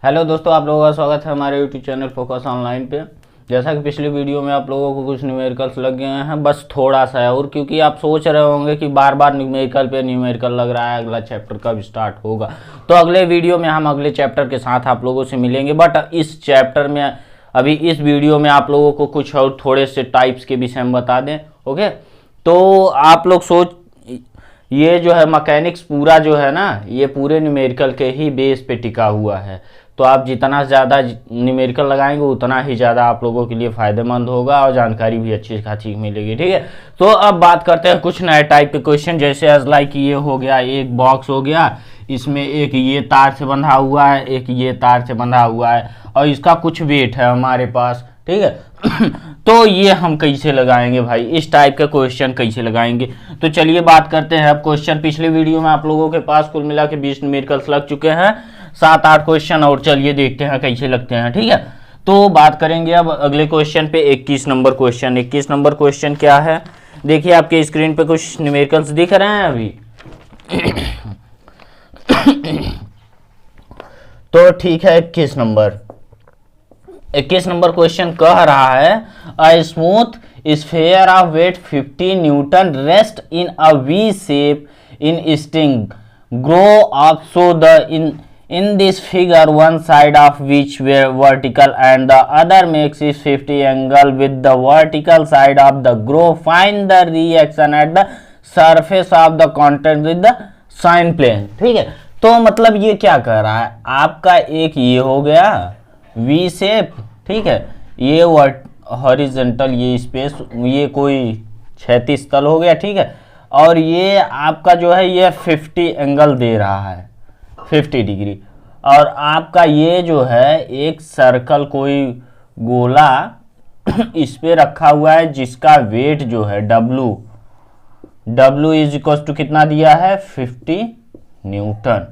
Hello दोस्तों, आप लोगों का स्वागत है हमारे यूट्यूब चैनल फोकस ऑनलाइन पे। जैसा कि पिछली वीडियो में आप लोगों को कुछ न्यूमेरिकल्स लग गए हैं, बस थोड़ा सा है। और क्योंकि आप सोच रहे होंगे कि बार बार न्यूमेरिकल लग रहा है, अगला चैप्टर कब स्टार्ट होगा, तो अगले वीडियो में हम अगले चैप्टर के साथ आप लोगों से मिलेंगे। बट इस चैप्टर में अभी इस वीडियो में आप लोगों को कुछ और थोड़े से टाइप्स के विषय में बता दें। ओके, तो आप लोग ये जो है मैकेनिक्स पूरा जो है ना, ये पूरे न्यूमेरिकल के ही बेस पे टिका हुआ है। तो आप जितना ज़्यादा न्यूमेरिकल लगाएंगे उतना ही ज़्यादा आप लोगों के लिए फ़ायदेमंद होगा और जानकारी भी अच्छी खासी मिलेगी। ठीक है, तो अब बात करते हैं कुछ नए टाइप के क्वेश्चन। जैसे एज लाइक ये हो गया, एक बॉक्स हो गया, इसमें एक ये तार से बंधा हुआ है, एक ये तार से बंधा हुआ है, और इसका कुछ वेट है हमारे पास। ठीक है तो ये हम कैसे लगाएंगे भाई, इस टाइप के क्वेश्चन कैसे लगाएंगे? तो चलिए बात करते हैं अब क्वेश्चन। पिछले वीडियो में आप लोगों के पास कुल मिला के 20 न्यूमेरिकल्स लग चुके हैं, 7-8 क्वेश्चन और। चलिए देखते हैं कैसे लगते हैं। ठीक है, तो बात करेंगे अब अगले क्वेश्चन पे। 21 नंबर क्वेश्चन। 21 नंबर क्वेश्चन क्या है, देखिए आपके स्क्रीन पे कुछ न्यूमेरिकल्स दिख रहे हैं अभी। तो ठीक है, 21 नंबर क्वेश्चन कह रहा है, a smooth sphere of weight 50 newton rest in a V shape in sting grow up so the in this figure one side of which were vertical and the other makes it 50 angle with the vertical side of the grow. Find the reaction at the surface of the contact with the sine plane. ठीक है, तो मतलब ये क्या कह रहा है, आपका एक ये हो गया V शेप, ठीक है, ये हॉरिजॉन्टल ये स्पेस, ये कोई क्षैतिज तल हो गया, ठीक है, और ये आपका जो है ये 50 एंगल दे रहा है, 50 डिग्री। और आपका ये जो है एक सर्कल कोई गोला इस पे रखा हुआ है जिसका वेट जो है W इज इक्वल टू कितना दिया है, 50 न्यूटन।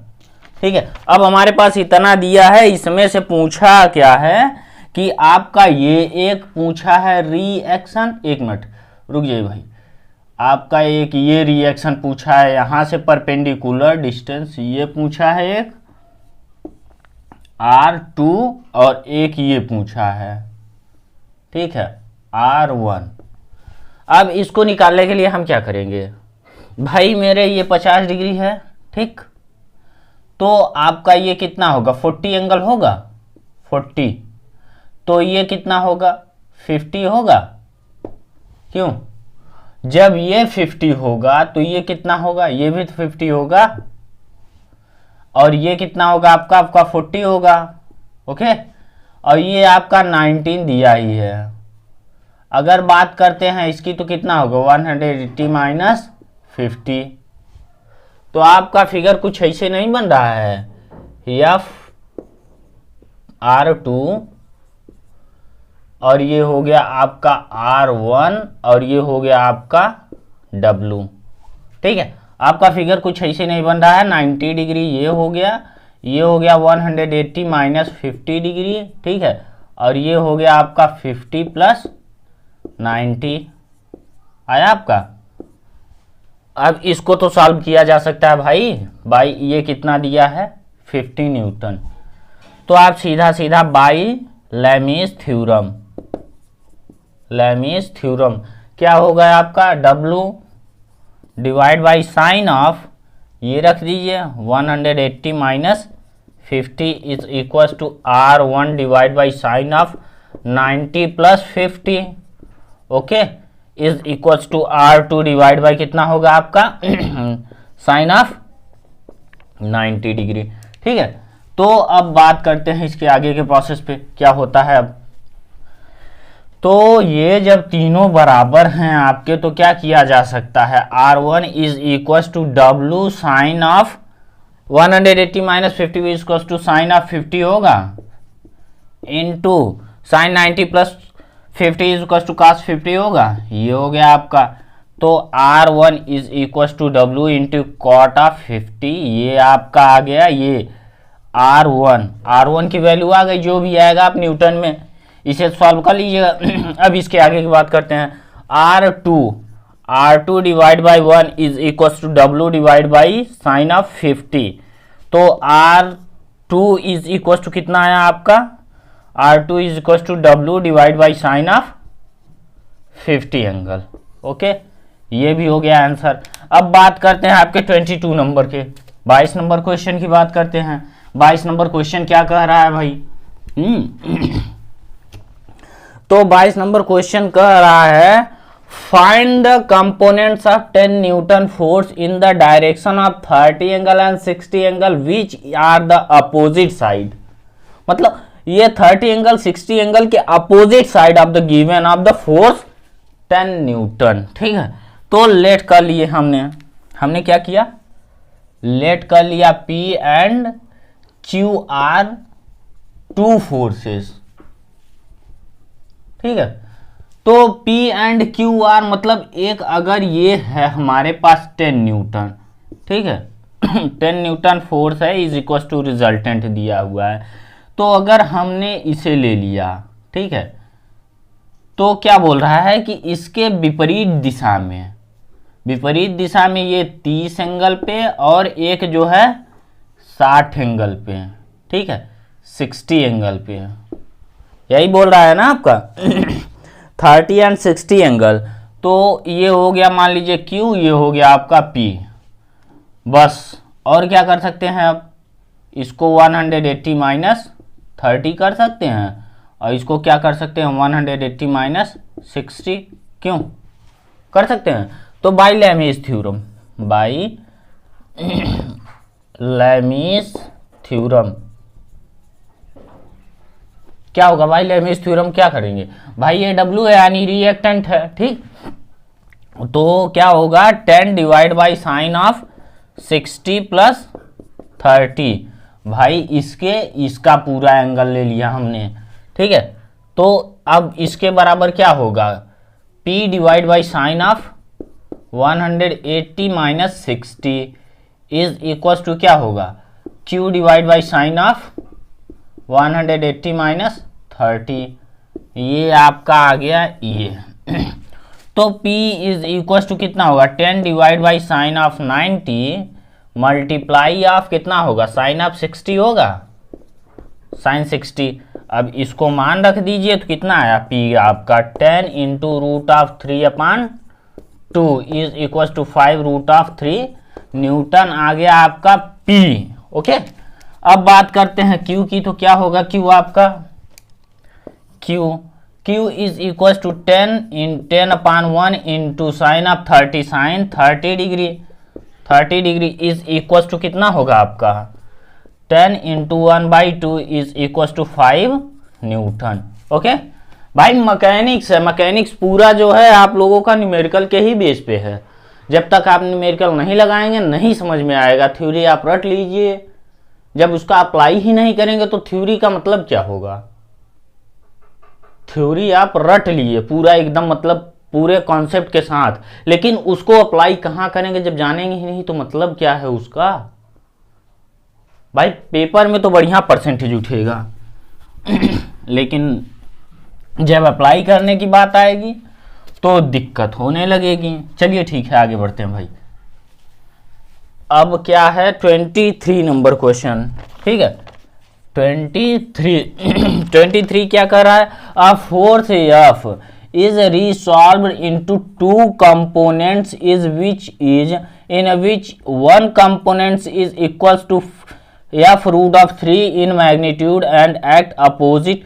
ठीक है, अब हमारे पास इतना दिया है, इसमें से पूछा क्या है कि आपका ये एक पूछा है रिएक्शन। एक मिनट रुक जाइए भाई, आपका एक ये रिएक्शन पूछा है यहां से परपेंडिकुलर डिस्टेंस, ये पूछा है एक R2, और एक ये पूछा है, ठीक है, R1। अब इसको निकालने के लिए हम क्या करेंगे भाई, मेरे ये 50 डिग्री है, ठीक, तो आपका ये कितना होगा, 40 एंगल होगा, 40, तो ये कितना होगा, 50 होगा। क्यों, जब ये 50 होगा तो ये कितना होगा, ये भी 50 होगा, और ये कितना होगा आपका 40 होगा। ओके, और ये आपका 19 दिया ही है। अगर बात करते हैं इसकी तो कितना होगा, 180 माइनस 50। तो आपका फिगर कुछ ऐसे नहीं बन रहा है, F R2 और ये हो गया आपका R1 और ये हो गया आपका W। ठीक है, आपका फिगर कुछ ऐसे नहीं बन रहा है। 90 डिग्री ये हो गया, ये हो गया 180 माइनस 50 डिग्री, ठीक है, और ये हो गया आपका 50 प्लस 90 आया आपका। अब इसको तो सॉल्व किया जा सकता है भाई ये कितना दिया है, 50 न्यूटन। तो आप सीधा सीधा बाई लैमीज थ्योरम क्या होगा आपका, W divide by sine of, ये रख दीजिए 180 minus 50 is equal to R1 divide by sine of 90 plus 50, okay, is equal to R2 divide by कितना होगा आपका साइन ऑफ 90 डिग्री। ठीक है, तो अब बात करते हैं इसके आगे के प्रोसेस पे क्या होता है। अब तो ये जब तीनों बराबर हैं आपके तो क्या किया जा सकता है, R1 is equal to W sine of 180 minus 50 is equal to sine of 50 होगा, into sine 90 plus 50 is equal to cos 50 होगा, ये हो गया आपका। तो R1 is equal to W into cot of 50, ये आपका आ गया, ये R1 की वैल्यू आ गई, जो भी आएगा आप न्यूटन में इसे सॉल्व कर लीजिएगा। अब इसके आगे की बात करते हैं, R2 divide by 1 is equal to W divide by sine of 50। तो 2 इज इक्वल टू कितना आया आपका, R2 is equal to W divide by sine of 50 angle. Okay, ये भी हो गया आंसर। अब बात करते हैं आपके 22 नंबर के, 22 नंबर क्वेश्चन की बात करते हैं। 22 नंबर क्वेश्चन क्या कह रहा है भाई? तो 22 नंबर क्वेश्चन कह रहा है find the components of 10 newton force in the direction of 30 angle and 60 angle which are the opposite side. मतलब ये 30 एंगल 60 एंगल के opposite side of the given of the force 10 newton. ठीक है, तो late कर लिए हमने क्या किया, लेट कर लिया P and Q are two forces. ठीक है, तो P एंड Q आर मतलब एक अगर ये है हमारे पास 10 न्यूटन, ठीक है 10 न्यूटन फोर्स है इज इक्वल टू रिजल्टेंट दिया हुआ है। तो अगर हमने इसे ले लिया, ठीक है, तो क्या बोल रहा है कि इसके विपरीत दिशा में ये 30 एंगल पे और एक जो है 60 एंगल पे, ठीक है 60 एंगल पे, यही बोल रहा है ना आपका 30 एंड 60 एंगल। तो ये हो गया मान लीजिए Q, ये हो गया आपका P। बस और क्या कर सकते हैं, अब इसको 180 माइनस 30 कर सकते हैं और इसको क्या कर सकते हैं 180 माइनस 60, क्यों कर सकते हैं। तो बाय लैमीज थ्योरम क्या होगा, बाय लैमीज थ्योरम क्या करेंगे भाई, ये W है यानी रिएक्टेंट है, ठीक। तो क्या होगा 10 divide by sine of 60 plus 30, भाई इसका पूरा एंगल ले लिया हमने, ठीक है। तो अब इसके बराबर क्या होगा, P divide by sine of 180 minus 60 is equal to क्या होगा, Q divide by sine of 180 minus 30, ये आपका आ गया ये। तो P इज इक्वल टू कितना होगा 10 divide by sine of 90 multiply of कितना होगा साइन ऑफ 60 होगा, साइन 60। अब इसको मान रख दीजिए तो कितना आया P आपका 10 into root of 3/2 is equal to 5 root of 3 newton आ गया आपका P। ओके, अब बात करते हैं Q की, तो क्या होगा Q आपका, Q is equal to 10/1 into sine of 30 sine 30 degree is equal to कितना होगा आपका 10 into 1/2 is equal to 5 newton. Okay भाई, मैकेनिक्स है, मैकेनिक्स पूरा जो है आप लोगों का न्यूमेरिकल के ही बेस पे है। जब तक आप न्यूमेरिकल नहीं लगाएंगे नहीं समझ में आएगा। थ्योरी आप रट लीजिए, जब उसका अप्लाई ही नहीं करेंगे तो थ्योरी का मतलब क्या होगा। थ्योरी आप रट लिए पूरा एकदम, मतलब पूरे कॉन्सेप्ट के साथ, लेकिन उसको अप्लाई कहाँ करेंगे जब जानेंगे ही नहीं तो मतलब क्या है उसका। भाई पेपर में तो बढ़िया परसेंटेज उठेगा लेकिन जब अप्लाई करने की बात आएगी तो दिक्कत होने लगेगी। चलिए ठीक है, आगे बढ़ते हैं भाई। अब क्या है 23 नंबर क्वेश्चन, ठीक है 23 क्या कर रहा है, a force F is resolved into two components is which is in which one component is equals to F root of 3 in magnitude and act opposite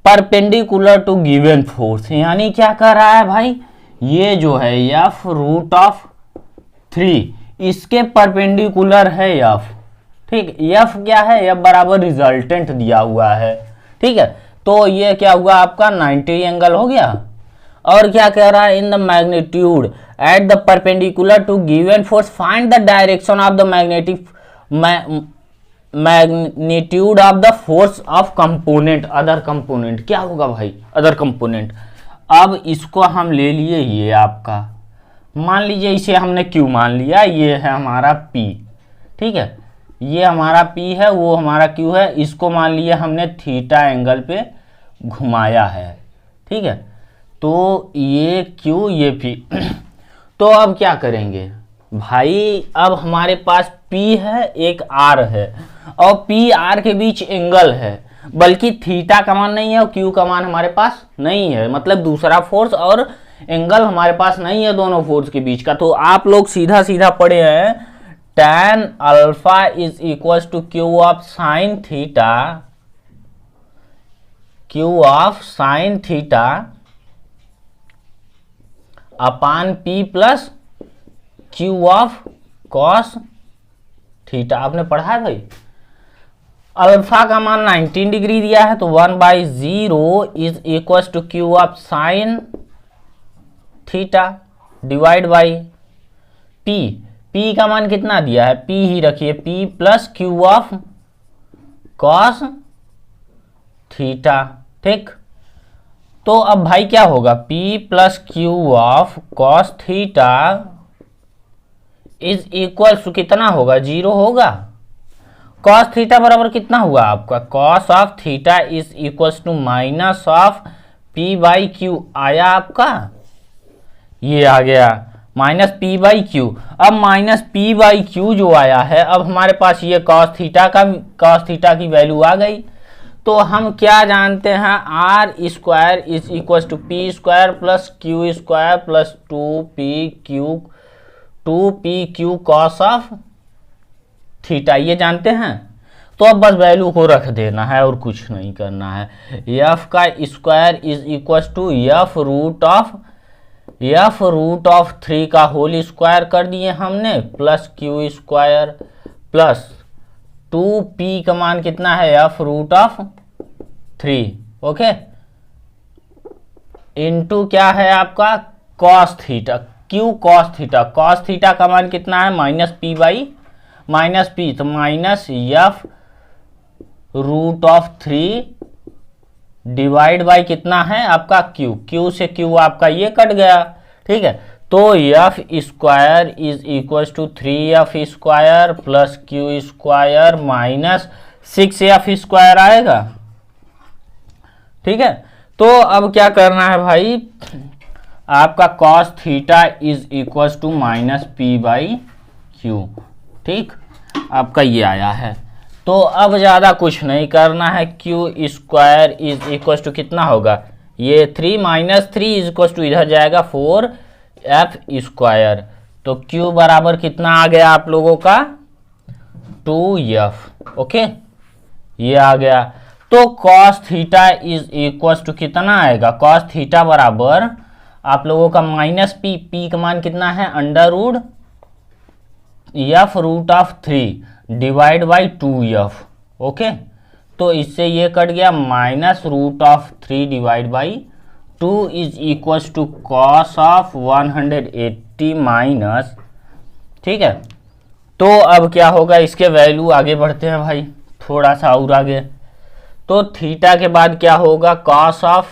perpendicular to given force। यानी क्या कर रहा है भाई, ये जो है F रूट ऑफ 3 इसके परपेंडिकुलर है F, ठीक। F क्या है, F बराबर रिजल्टेंट दिया हुआ है, ठीक है। तो ये क्या हुआ आपका 90 एंगल हो गया। और क्या कह रहा है, in the magnitude at the perpendicular to given force find the direction of the magnitude of the force of component other component. क्या होगा भाई अदर कंपोनेंट। अब इसको हम ले लिए, ये आपका मान लीजिए इसे हमने Q मान लिया, ये है हमारा P, ठीक है ये हमारा P है, वो हमारा Q है। इसको मान लिया हमने थीटा एंगल पे घुमाया है, ठीक है। तो ये Q ये P तो अब क्या करेंगे, भाई अब हमारे पास P है, एक R है, और P R के बीच एंगल है, बल्कि थीटा का मान नहीं है और Q का मान हमारे पास नहीं है, मतलब दूसरा फोर्स और एंगल हमारे पास नहीं है दोनों फोर्स के बीच का। तो आप लोग सीधा सीधा पढ़े हैं tan alpha is equal to Q of sine theta, Q of sine theta upon P plus Q of cos theta. आपने पढ़ा है भाई। अल्फा का मान 19 डिग्री दिया है, तो 1/0 is equal to Q of sine theta divide by P का मान कितना दिया है, P ही रखिए, P plus Q of cos theta. ठीक, तो अब भाई क्या होगा, P plus Q of cos theta is equal to कितना होगा, 0 होगा। कॉस थीटा बराबर कितना हुआ आपका, cos of theta is equal to minus of P by Q आया आपका, ये आ गया माइनस P बाई क्यू। अब माइनस P बाई क्यू जो आया है, अब हमारे पास ये कॉस थीटा की वैल्यू आ गई। तो हम क्या जानते हैं, R square is equal to P square plus Q square plus 2pq cos of theta, ये जानते हैं। तो अब बस वैल्यू को रख देना है और कुछ नहीं करना है। f का square is equal to f root of 3 का होल स्क्वायर कर दिए हमने, plus Q square plus 2p का मान कितना है, f root of 3, okay, into क्या है आपका cos theta, Q cos theta का मान कितना है, minus P by minus P, तो minus f root of 3 divide by कितना है आपका Q से Q आपका ये कट गया। ठीक है, तो f square is equal to 3f square plus Q square minus 6f square आएगा। ठीक है, तो अब क्या करना है भाई, आपका cos theta is equal to minus P by Q. ठीक, आपका ये आया है। तो अब ज़्यादा कुछ नहीं करना है, Q square is equal to कितना होगा, ये 3 माइनस 3 इज इक्वल टू इधर जाएगा 4f स्क्वायर, तो Q बराबर कितना आ गया आप लोगों का 2f। ओके, ये आ गया। तो cos theta is equal to कितना आएगा, cos थीटा बराबर आप लोगों का माइनस P का मान कितना है, under root f root of 3 divide by 2f। Okay, तो इससे ये कट गया, minus root of 3 divide by 2 is equal to cos of 180 minus. ठीक है, तो अब क्या होगा, इसके वैल्यू आगे बढ़ते हैं भाई थोड़ा सा और आगे। तो थीटा के बाद क्या होगा, कॉस ऑफ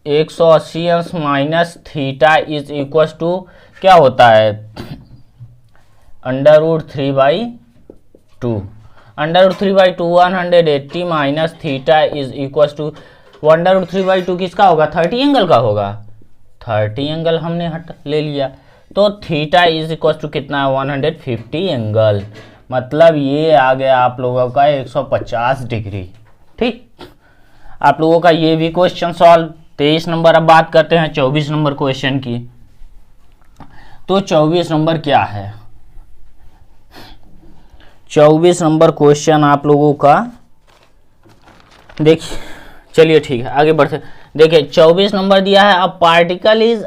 180 अंश minus theta is equal to क्या होता है, under root 3 by 2, under root 3 by 2 180 minus theta is equal to, under root 3 by 2 किसका होगा, 30 एंगल का होगा, 30 एंगल हमने हट ले लिया। तो थीटा इज इक्वल टू कितना है, 150 एंगल, मतलब ये आ गया आप लोगों का 150 डिग्री। ठीक, आप लोगों का ये भी क्वेश्चन सॉल्व। 23 नंबर। अब बात करते हैं 24 नंबर क्वेश्चन की। तो 24 नंबर क्या है, 24 नंबर क्वेश्चन आप लोगों का देखिए, चलिए ठीक है आगे बढ़ते। देखिए 24 नंबर दिया है, a particle is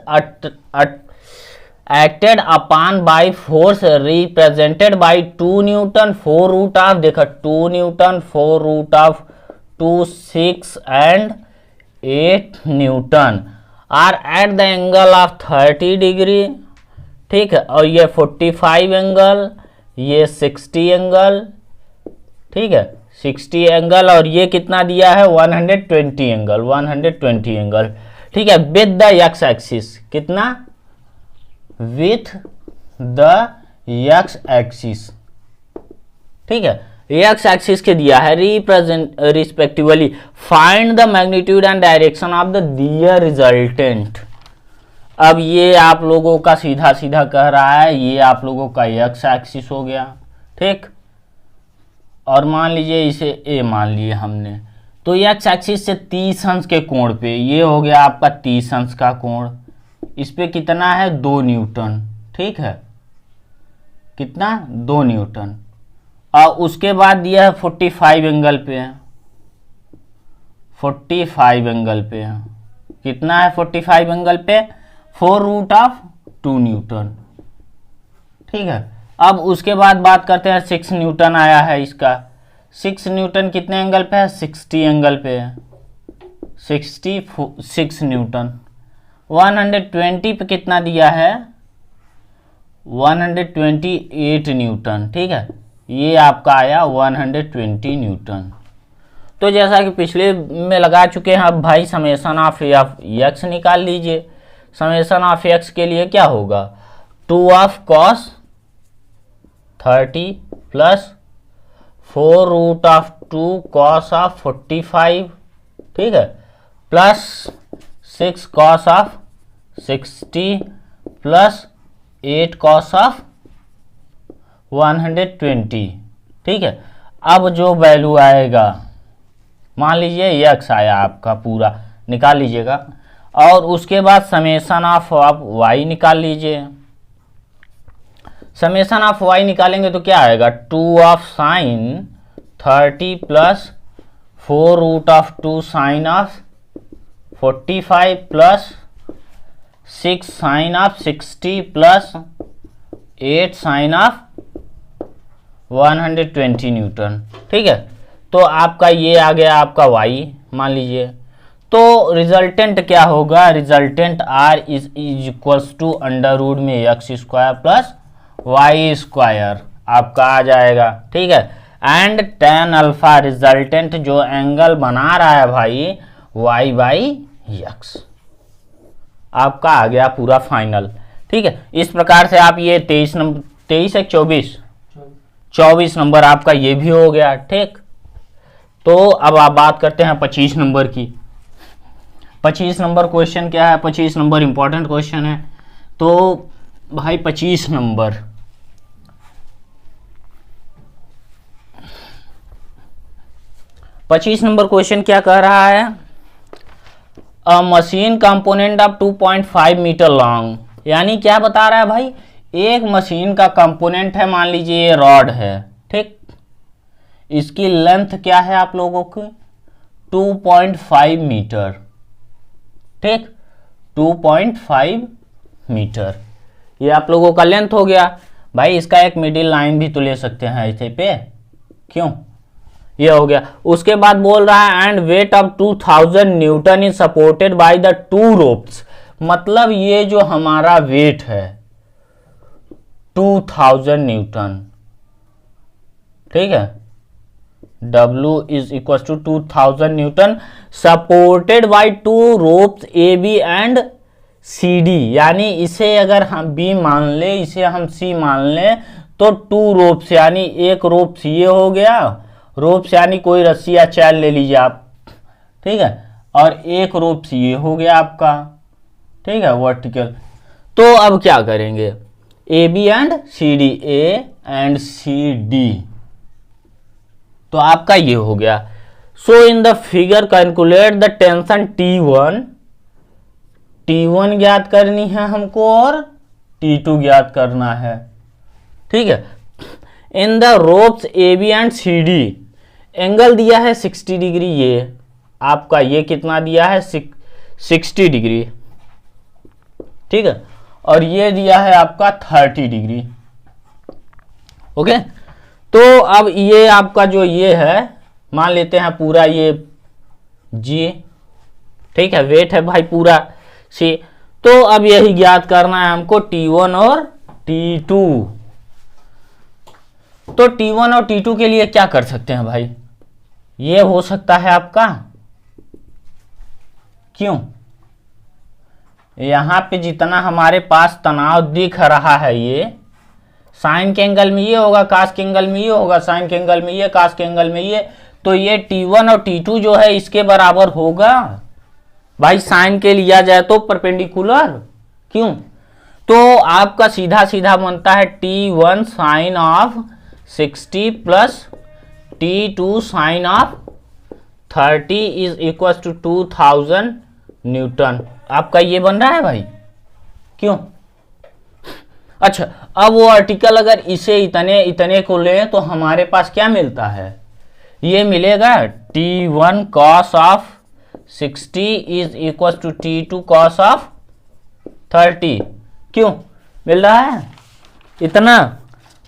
acted upon by force represented by 2 newton 4 root of, देखो 2 newton 4 root of 2 6 and 8 newton are at the angle of 30 degree. ठीक है, और ये 45 एंगल, ये 60 एंगल, ठीक है 60 एंगल, और ये कितना दिया है 120 एंगल, 120 एंगल। ठीक है, विद द एक्स एक्सिस, कितना विथ द एक्स एक्सिस। ठीक है, एक्स एक्सिस के दिया है, represent respectively find the magnitude and direction of the their resultant. अब ये आप लोगों का सीधा सीधा कह रहा है, ये आप लोगों का एक्स एक्सिस हो गया, ठीक। और मान लीजिए इसे ए मान लिए हमने, तो एक्स एक्सिस से 30 अंश के कोण पे ये हो गया आपका 30 अंश का कोण। इस पे कितना है 2 न्यूटन, ठीक है, कितना 2 न्यूटन। और उसके बाद दिया है 45 एंगल पे है, 45 एंगल पे है, कितना है 45 एंगल पे 4√2 न्यूटन, ठीक है। अब उसके बाद बात करते हैं 6 न्यूटन आया है इसका। 6 न्यूटन कितने एंगल पे है 60 एंगल पे है, 66 न्यूटन। 120 पे कितना दिया है 128 न्यूटन, ठीक है, ये आपका आया 120 न्यूटन। तो जैसा कि पिछले में लगा चुके हैं, अब भाई समेशन ऑफ एक्स निकाल लीजिए। समेशन ऑफ एक्स के लिए क्या होगा 2 of cos 30 plus 4√2 cos of 45, ठीक है, plus 6 cos of 60 plus 8 cos of 120, ठीक है। अब जो वैल्यू आएगा, मान लीजिए एक्स आया आपका पूरा, निकाल लीजिएगा। और उसके बाद समेशन ऑफ आप वाई निकाल लीजिए। समेशन ऑफ वाई निकालेंगे तो क्या आएगा 2 of sine 30 plus 4√2 sine of 45 plus 6 sine of 60 plus 8 sine of 120 newton, ठीक है। तो आपका ये आ गया आपका y मान लीजिए। तो रिजल्टेंट क्या होगा, resultant r is equals to under root में x square plus y square आपका आ जाएगा, ठीक है। एंड tan अल्फा रिजल्टेंट जो एंगल बना रहा है भाई y बाई एक्स आपका आ गया पूरा फाइनल, ठीक है। इस प्रकार से आप ये 23 नंबर 23 है 24 नंबर आपका ये भी हो गया, ठीक। तो अब आप बात करते हैं 25 नंबर की। 25 नंबर क्वेश्चन क्या है, 25 नंबर इंपॉर्टेंट क्वेश्चन है। तो भाई 25 नंबर क्वेश्चन क्या कह रहा है, a machine component of 2.5 metre long, यानी क्या बता रहा है भाई, एक मशीन का कंपोनेंट है, मान लीजिए ये रॉड है, ठीक। इसकी लेंथ क्या है आप लोगों की 2.5 मीटर, ठीक, 2.5 मीटर ये आप लोगों का लेंथ हो गया। भाई इसका एक मिडिल लाइन भी तो ले सकते हैं ऐसे पे, क्यों, ये हो गया। उसके बाद बोल रहा है and weight of 2000 Newton is supported by the 2 ropes, मतलब ये जो हमारा वेट है 2000 न्यूटन, ठीक है, W is equal to 2000 newton supported by 2 ropes AB and CD, यानी इसे अगर हम B मान ले, इसे हम C मान ले, तो 2 रोप्स यानी एक रोप्स ये हो गया, रोप्स यानी कोई रस्सी या चैन ले लीजिए आप, ठीक है, और एक रोप्स ये हो गया आपका, ठीक है, वर्टिकल। तो अब क्या करेंगे AB and CD, A and CD, तो आपका ये हो गया। So in the figure calculate the tension T1 ज्ञात करनी है हमको और T2 ज्ञात करना है, ठीक है। In the ropes AB and CD angle दिया है 60 डिग्री, ये आपका ये कितना दिया है 60 डिग्री, ठीक है, और ये दिया है आपका 30 डिग्री, ओके। तो अब ये आपका जो ये है मान लेते हैं पूरा ये G, ठीक है, वेट है भाई पूरा C। तो अब यही ज्ञात करना है हमको T1 और T2। तो T1 और T2 के लिए क्या कर सकते हैं भाई, ये हो सकता है आपका, क्यों, यहां पे जितना हमारे पास तनाव दिख रहा है ये साइन के एंगल में ये होगा, कास के एंगल में ये होगा, साइन के एंगल में ये, कास के एंगल में ये, तो ये T1 और T2 जो है इसके बराबर होगा भाई, साइन के लिया जाए तो परपेंडिकुलर, क्यों? तो आपका सीधा सीधा बनता है T1 साइन ऑफ 60 प्लस T2 sine of 30 is equal to 2000 newton. आपका ये बन रहा है भाई, क्यों? अच्छा, अब वो आर्टिकल अगर इसे इतने इतने को लें तो हमारे पास क्या मिलता है? ये मिलेगा T1 cos of 60 is equal to T2 cos of 30। क्यों मिल रहा है इतना?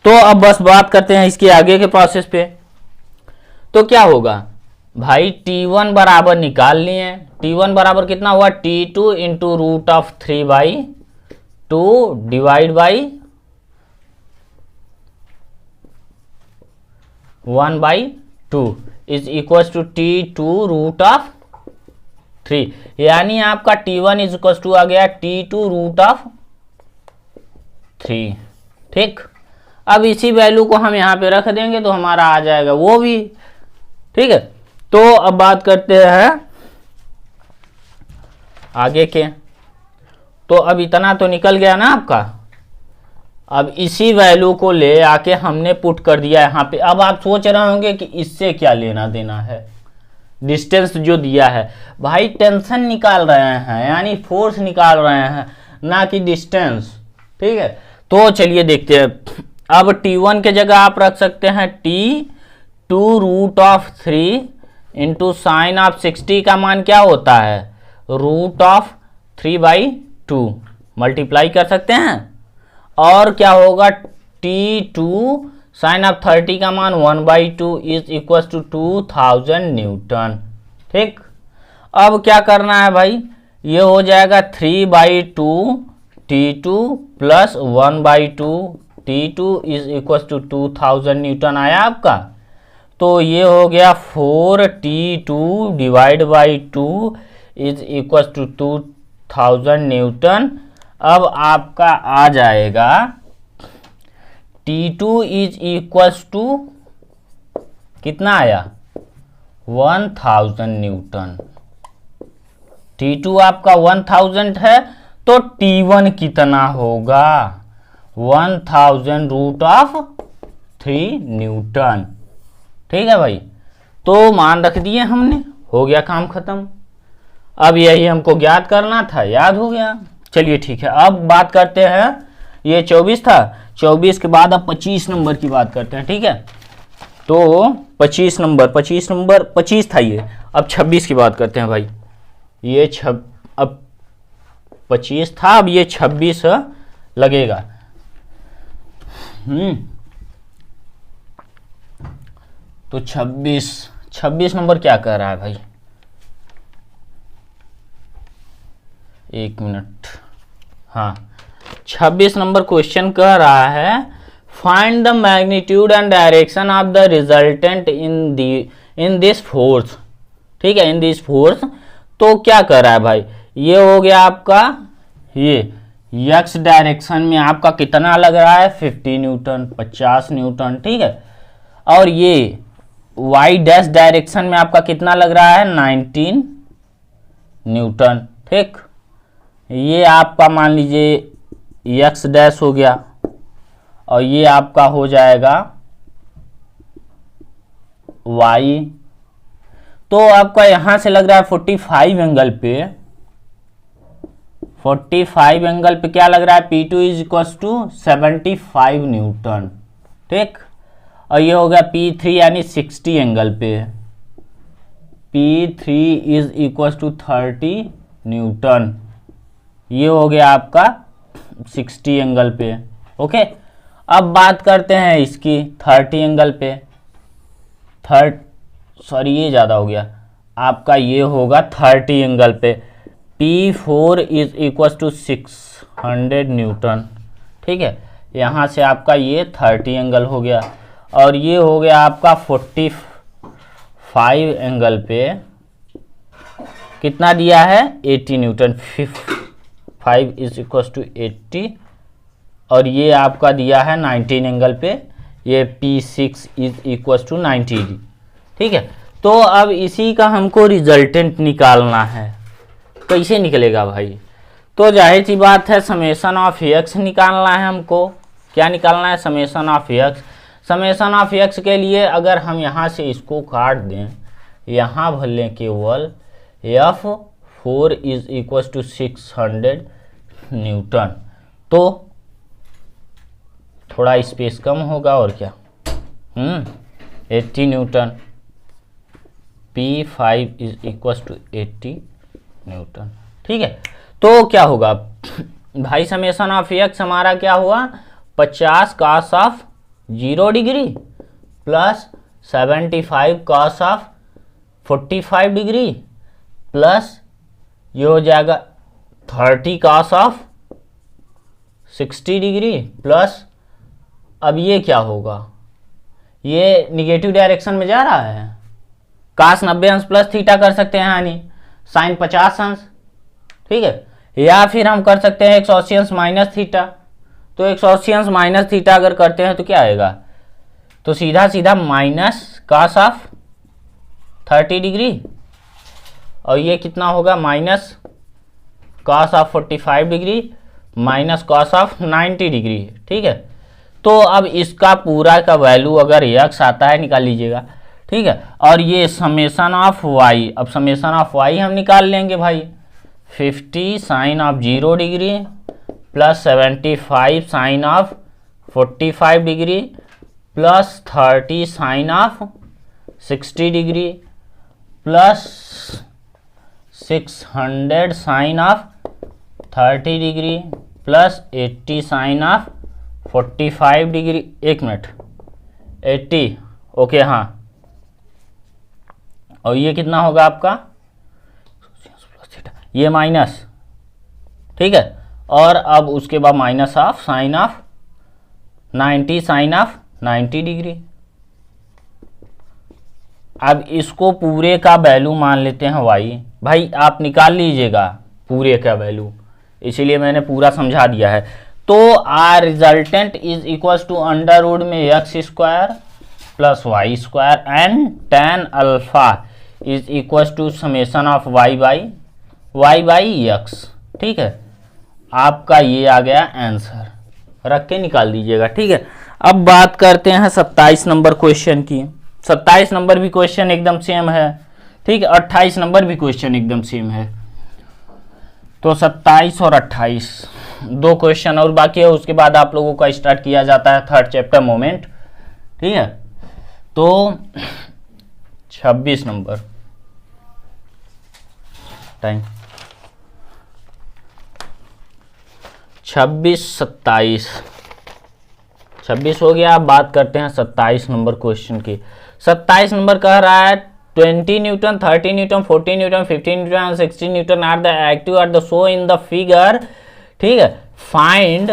तो अब बस बात करते हैं इसके आगे के प्रोसेस पे। तो क्या होगा भाई, T1 बराबर निकाल लिए। T1 बराबर कितना हुआ? T2 into root of 3/2 divide by 1/2 is equal to T2 root of 3, यानी आपका T1 इज इक्वल टू आ गया T2 रूट ऑफ 3। ठीक, अब इसी वैल्यू को हम यहाँ पे रख देंगे तो हमारा आ जाएगा वो भी। ठीक है, तो अब बात करते हैं आगे के। तो अब इतना तो निकल गया ना आपका। अब इसी वैल्यू को ले आके हमने पुट कर दिया यहाँ पे। अब आप सोच रहे होंगे कि इससे क्या लेना देना है, डिस्टेंस जो दिया है। भाई टेंशन निकाल रहे हैं, यानी फोर्स निकाल रहे हैं, ना कि डिस्टेंस। ठीक है, तो चलिए देखते हैं। अब T1 के जगह आप रख सकते हैं T2 root of 3 into sine of 60 का मान क्या होता है? रूट ऑफ 3/2 मल्टीप्लाई कर सकते हैं। और क्या होगा? T2 साइन ऑफ 30 का मान 1/2 इज इक्वल टू 2000 न्यूटन। ठीक, अब क्या करना है भाई, ये हो जाएगा 3/2 T2 plus 1/2 T2 is equal to 2000 newton आया आपका। तो ये हो गया 4T2 divide by 2 is equal to 2000 newton. अब आपका आ जाएगा T2 इज इक्वल टू कितना आया? 1000 न्यूटन। T2 आपका 1000 है, तो T1 कितना होगा? 1000 रूट ऑफ 3 न्यूटन। ठीक है भाई, तो मान रख दिए हमने, हो गया काम खत्म। अब यही हमको ज्ञात करना था, याद हो गया। चलिए ठीक है, अब बात करते हैं, ये 24 था, 24 के बाद अब 25 नंबर की बात करते हैं। ठीक है, तो 25 25 था ये, अब 26 की बात करते हैं भाई। ये अब 25 था, अब ये 26 लगेगा। तो 26 नंबर क्या कह रहा है भाई? एक मिनट, हाँ, 26 नंबर क्वेश्चन कह रहा है find the magnitude and direction of the resultant in this force. ठीक है, इन दिस फोर्स। तो क्या कर रहा है भाई, ये हो गया आपका, ये एक्स डायरेक्शन में आपका कितना लग रहा है? 50 न्यूटन, 50 न्यूटन। ठीक है, और ये वाई डैश डायरेक्शन में आपका कितना लग रहा है? 19 न्यूटन। ठीक, ये आपका मान लीजिए एक्स डैश हो गया, और ये आपका हो जाएगा वाई। तो आपका यहां से लग रहा है 45 एंगल पे, 45 एंगल पे क्या लग रहा है? P2 is equal to 75 Newton. ठीक, और ये हो गया P3 यानी 60 एंगल पे, P3 is equal to 30 Newton. ये हो गया आपका 60 एंगल पे। ओके, अब बात करते हैं इसकी 30 एंगल पे। ये ज़्यादा हो गया आपका, ये होगा 30 एंगल पे, P4 is equal to 600 Newton. ठीक है, यहाँ से आपका ये 30 एंगल हो गया, और ये हो गया आपका 45 एंगल पे कितना दिया है? 80 न्यूटन। 5 इज इक्वल टू 80, और ये आपका दिया है 19 एंगल पे, ये P6 इज इक्वल टू 90। ठीक है, तो अब इसी का हमको रिजल्टेंट निकालना है। कैसे निकलेगा भाई? तो जाहिर सी बात है समेशन ऑफ एक्स निकालना है हमको। क्या निकालना है? Summation of x. Summation of x के लिए अगर हम यहाँ से इसको काट दें, यहाँ भर लें केवल F4 is equal to 600 Newton, तो थोड़ा स्पेस कम होगा और क्या, 80 newton. P5 is equal to 80 newton. ठीक है, तो क्या होगा भाई, समेशन ऑफ एक्स हमारा क्या हुआ, 50 cos of 0 degree plus 75 cos of 45 degree plus ये हो जाएगा 30 कॉस ऑफ 60 डिग्री प्लस, अब ये क्या होगा, ये निगेटिव डायरेक्शन में जा रहा है, कास 90 अंश प्लस थीटा कर सकते हैं, यानी साइन 50 अंश। ठीक है, या फिर हम कर सकते हैं 180 अंश माइनस थीटा। तो 180 अंश माइनस थीटा अगर करते हैं तो क्या आएगा, तो सीधा सीधा माइनस कास ऑफ 30 डिग्री, और ये कितना होगा, minus cos of 45 degree minus cos of 90 degree. ठीक है, तो अब इसका पूरा का वैल्यू अगर x आता है निकाल लीजिएगा। ठीक है, और ये समेशन ऑफ y, अब समेशन ऑफ y हम निकाल लेंगे भाई, 50 sine of 0 degree plus 75 sine of 45 degree plus 30 sine of 60 degree plus 600 sine of 30 degree plus 80 sine of 45 degree. एक मिनट, 80, ओके हाँ, और ये कितना होगा आपका, ये माइनस। ठीक है, और अब उसके बाद minus of sine of 90 sine of 90 degree. अब इसको पूरे का वैल्यू मान लेते हैं y। भाई आप निकाल लीजिएगा पूरे का वैल्यू, इसीलिए मैंने पूरा समझा दिया है। तो R resultant is equal to under root में x square plus y square and tan alpha is equal to summation of y by x. ठीक है, आपका ये आ गया आंसर, रख के निकाल दीजिएगा। ठीक है, अब बात करते हैं 27 नंबर क्वेश्चन की। 27 नंबर भी क्वेश्चन एकदम सेम है। ठीक है, 28 नंबर भी क्वेश्चन एकदम सेम है। तो 27 और 28 दो क्वेश्चन और बाकी है, उसके बाद आप लोगों का स्टार्ट किया जाता है थर्ड चैप्टर मोमेंट। ठीक है, तो 26 नंबर टाइम 26 27 26 हो गया। अब बात करते हैं 27 नंबर क्वेश्चन की। 27 नंबर कह रहा है 20 newton 30 newton 40 newton 15 newton 16 newton are the active are the show in the figure. ठीक है, find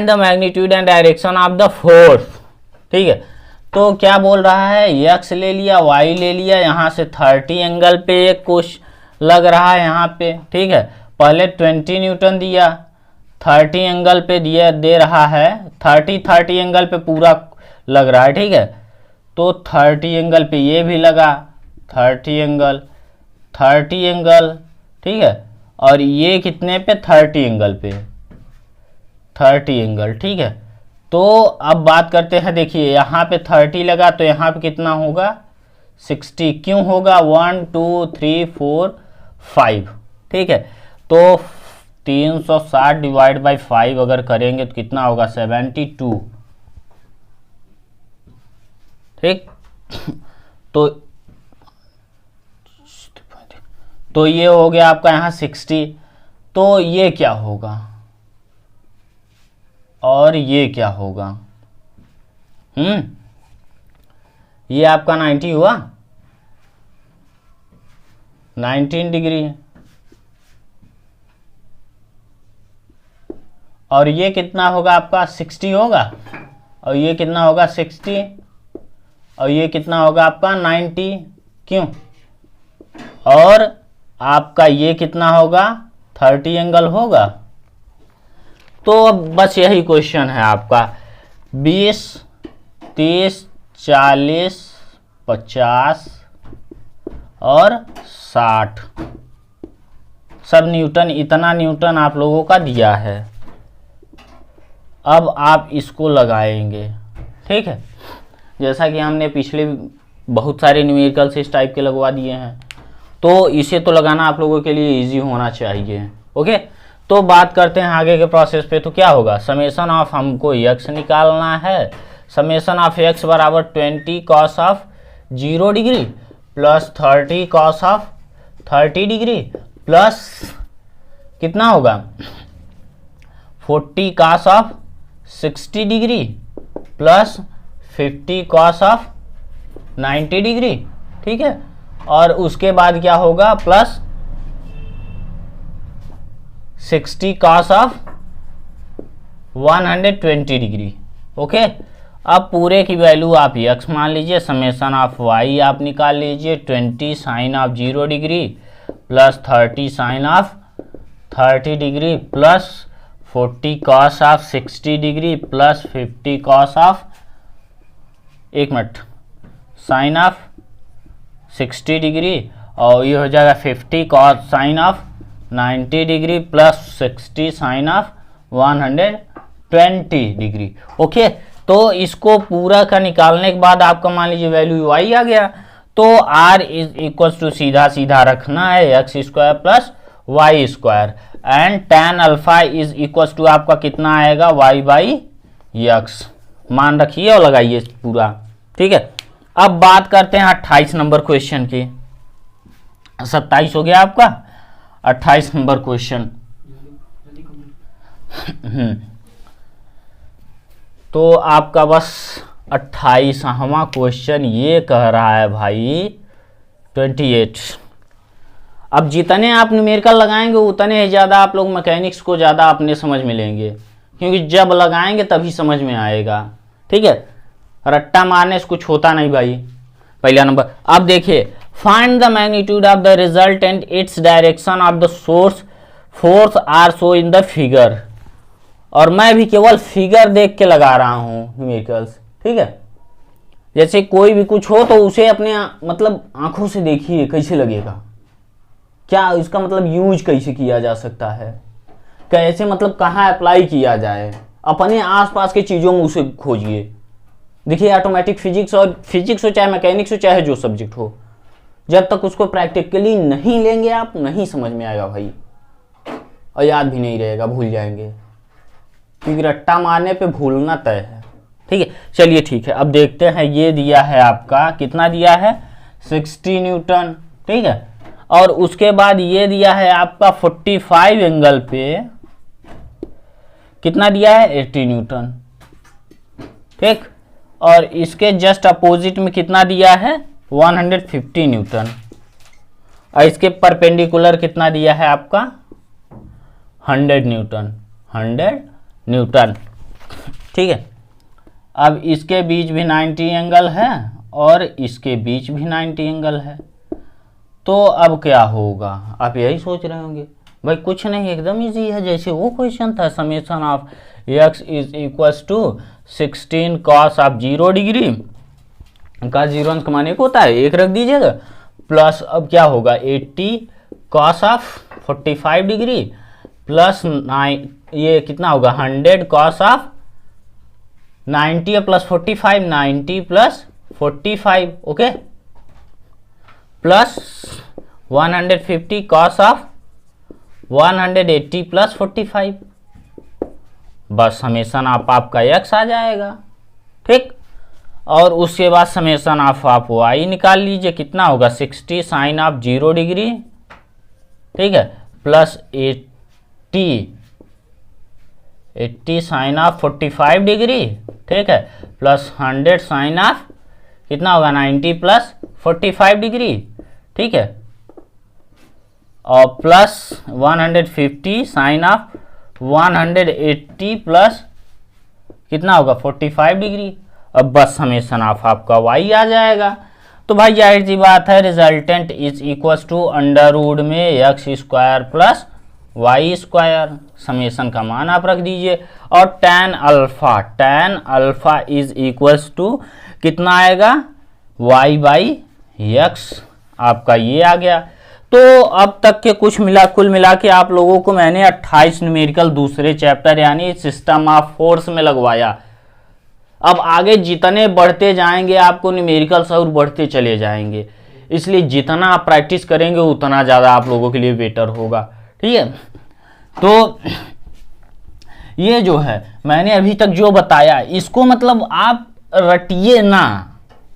the magnitude and direction of the force. ठीक है, तो क्या बोल रहा है, x ले लिया y ले लिया, यहाँ से 30 एंगल पे एक कुछ लग रहा है यहाँ पे। ठीक है, पहले 20 न्यूटन दिया, 30 एंगल पे दिया दे रहा है, 30 एंगल पे पूरा लग रहा है। ठीक है, तो 30 एंगल पे ये भी लगा, 30 एंगल। ठीक है, और ये कितने पे, 30 एंगल पे, 30 एंगल। ठीक है, तो अब बात करते हैं, देखिए यहाँ पे 30 लगा तो यहाँ पे कितना होगा, 60। क्यों होगा, 1 2 3 4 5। ठीक है, तो 360 डिवाइड बाई 5 अगर करेंगे तो कितना होगा, 72। ठीक, तो ये हो गया आपका यहाँ 60। तो ये क्या होगा और ये क्या होगा, ये आपका 90 हुआ, 19 डिग्री। और ये कितना होगा आपका, 60 होगा, और ये कितना होगा 60, और ये कितना होगा आपका 90। क्यों, और आपका ये कितना होगा, 30 एंगल होगा। तो अब बस यही क्वेश्चन है आपका, 20 30 40 50 और 60 सब न्यूटन, इतना न्यूटन आप लोगों का दिया है। अब आप इसको लगाएंगे, ठीक है, जैसा कि हमने पिछले बहुत सारे न्यूमेरिकल्स इस टाइप के लगवा दिए हैं, तो इसे तो लगाना आप लोगों के लिए इजी होना चाहिए। ओके, तो बात करते हैं आगे के प्रोसेस पे। तो क्या होगा, समेशन ऑफ हमको x निकालना है। समेशन ऑफ x बराबर 20 cos of 0 degree plus 30 cos of 30 degree plus कितना होगा 40 cos of 60 degree plus 50 cos of 90 degree, ठीक है। और उसके बाद क्या होगा, plus 60 cos of 120 degree. Okay, अब पूरे की वैल्यू आप x मान लीजिए, समेशन ऑफ y आप निकाल लीजिए, 20 sine of 0 degree plus 30 sine of 30 degree plus 40 cos of 60 degree plus 50 cos of, एक मिनट, साइन ऑफ 60 डिग्री, और ये हो जाएगा 50 cos sine of 90 degree plus 60 sine of 120 degree. Okay, तो इसको पूरा का निकालने के बाद आपका मान लीजिए वैल्यू y आ गया, तो r इज इक्वल टू सीधा सीधा रखना है x square plus y square, and tan alpha is equal to आपका कितना आएगा y बाई एक्स, मान रखिए और लगाइए पूरा, ठीक है। अब बात करते हैं 28 नंबर क्वेश्चन की। 27 हो गया आपका, 28 नंबर क्वेश्चन। तो आपका बस 28वां क्वेश्चन ये कह रहा है भाई 28। अब जितने आप न्यूमेरिकल लगाएंगे उतने ही ज़्यादा आप लोग मैकेनिक्स को ज़्यादा अपने समझ में लेंगे, क्योंकि जब लगाएंगे तभी समझ में आएगा, ठीक है। रट्टा मारने से कुछ होता नहीं भाई। पहला नंबर, अब देखिए, find the magnitude of the result and its direction of the source force are show in the figure. और मैं भी केवल फिगर देख के लगा रहा हूँ न्यूमेरिकल्स, ठीक है। जैसे कोई भी कुछ हो तो उसे अपने मतलब आंखों से देखिए कैसे लगेगा, क्या इसका मतलब यूज कैसे किया जा सकता है, कैसे मतलब कहाँ अप्लाई किया जाए, अपने आसपास की चीज़ों में उसे खोजिए। देखिए ऑटोमेटिक फिजिक्स हो चाहे मैकेनिक्स हो चाहे जो सब्जेक्ट हो, जब तक उसको प्रैक्टिकली नहीं लेंगे आप नहीं समझ में आएगा भाई, और याद भी नहीं रहेगा, भूल जाएंगे, क्योंकि रट्टा मारने पे भूलना तय है, ठीक है। चलिए ठीक है, अब देखते हैं। ये दिया है आपका, कितना दिया है 60 न्यूटन, ठीक है। और उसके बाद ये दिया है आपका 45 एंगल पे कितना दिया है 80 न्यूटन, ठीक। और इसके जस्ट अपोजिट में कितना दिया है 150 न्यूटन, और इसके परपेंडिकुलर कितना दिया है आपका 100 न्यूटन, 100 न्यूटन, ठीक है। अब इसके बीच भी 90 एंगल है और इसके बीच भी 90 एंगल है, तो अब क्या होगा, आप यही सोच रहे होंगे भाई कुछ नहीं, एकदम इजी है, जैसे वो क्वेश्चन था, summation of x is equals to 16 cos of 0 degree का 0 का मान 1 होता है, 1 रख दीजिएगा, प्लस अब क्या होगा 80 कॉस ऑफ 45 डिग्री प्लस 9, ये कितना होगा 100 cos of 90 plus 45, 90 plus 45, okay, plus 150 cos of 180 plus 45, बस समेशन ऑफ आपका x आ जाएगा, ठीक। और उसके बाद समेशन ऑफ आप y निकाल लीजिए, कितना होगा 60 साइन ऑफ 0 डिग्री, ठीक है, प्लस 80 साइन ऑफ 45 डिग्री, ठीक है, प्लस 100 साइन ऑफ कितना होगा 90 प्लस 45 डिग्री, ठीक है, और प्लस 150 साइन ऑफ 180 प्लस कितना होगा 45 डिग्री। अब बस समेशन ऑफ आपका y आ जाएगा। तो भाई जाहिर सी बात है resultant is equal to under root में x square plus y square, summation का मान आप रख दीजिए, और tan alpha is equals to कितना आएगा y बाई एक्स, आपका ये आ गया। तो अब तक के कुल मिला के आप लोगों को मैंने 28 न्यूमेरिकल दूसरे चैप्टर यानी सिस्टम ऑफ फोर्स में लगवाया। अब आगे जितने बढ़ते जाएंगे आपको न्यूमेरिकल्स और बढ़ते चले जाएंगे, इसलिए जितना आप प्रैक्टिस करेंगे उतना ज़्यादा आप लोगों के लिए बेटर होगा। ठीक है, तो ये जो है मैंने अभी तक जो बताया इसको मतलब आप रटिए ना,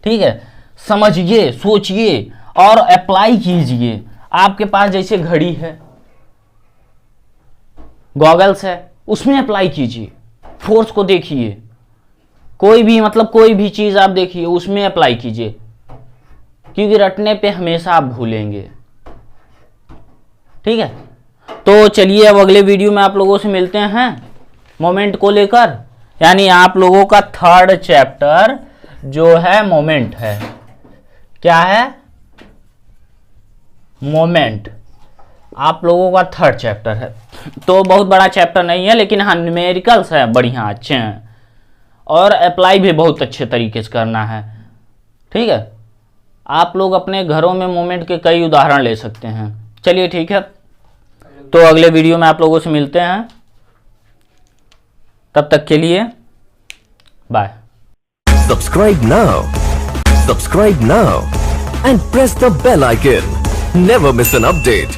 ठीक है, समझिए, सोचिए और अप्लाई कीजिए। आपके पास जैसे घड़ी है, गॉगल्स है, उसमें अप्लाई कीजिए, फोर्स को देखिए, कोई भी चीज आप देखिए उसमें अप्लाई कीजिए, क्योंकि रटने पे हमेशा आप भूलेंगे। ठीक है, तो चलिए अब अगले वीडियो में आप लोगों से मिलते हैं मोमेंट को लेकर, यानी आप लोगों का थर्ड चैप्टर जो है मोमेंट है। क्या है? मोमेंट आप लोगों का थर्ड चैप्टर है। तो बहुत बड़ा चैप्टर नहीं है, लेकिन हाँ न्यूमेरिकल्स है बढ़िया अच्छे हैं और अप्लाई भी बहुत अच्छे तरीके से करना है। ठीक है, आप लोग अपने घरों में मोमेंट के कई उदाहरण ले सकते हैं। चलिए ठीक है, तो अगले वीडियो में आप लोगों से मिलते हैं, तब तक के लिए bye. Subscribe now and press the bell icon. Never miss an update.